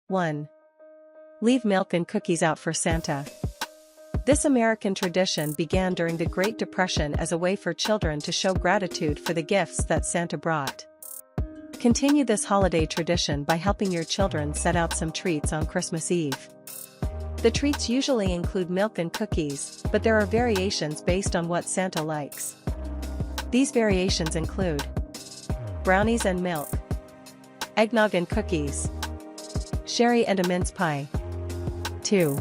1. Leave milk and cookies out for Santa. This American tradition began during the Great Depression as a way for children to show gratitude for the gifts that Santa brought. Continue this holiday tradition by helping your children set out some treats on Christmas Eve. The treats usually include milk and cookies, but there are variations based on what Santa likes. These variations include brownies and milk, eggnog and cookies, sherry and a mince pie. 2.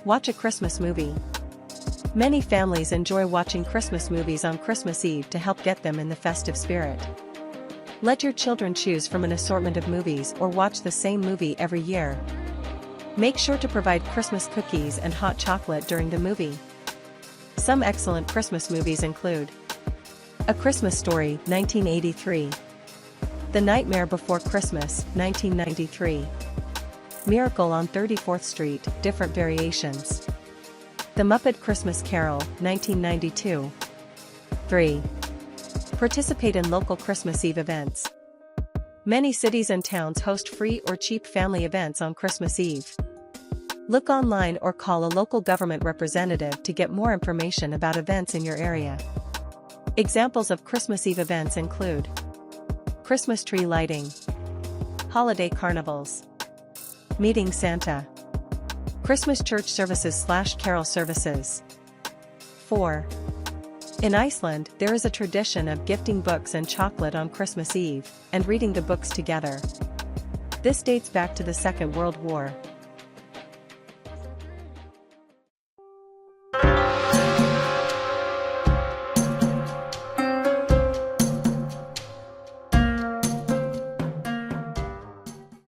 Watch a Christmas movie. Many families enjoy watching Christmas movies on Christmas Eve to help get them in the festive spirit. Let your children choose from an assortment of movies or watch the same movie every year. Make sure to provide Christmas cookies and hot chocolate during the movie. Some excellent Christmas movies include A Christmas Story, 1983. The Nightmare Before Christmas, 1993. Miracle on 34th Street, different variations. The Muppet Christmas Carol, 1992. 3. Participate in local Christmas Eve events. Many cities and towns host free or cheap family events on Christmas Eve. Look online or call a local government representative to get more information about events in your area. Examples of Christmas Eve events include Christmas tree lighting, holiday carnivals, meeting Santa, Christmas church services/carol services. 4. In Iceland, there is a tradition of gifting books and chocolate on Christmas Eve, and reading the books together. This dates back to the Second World War.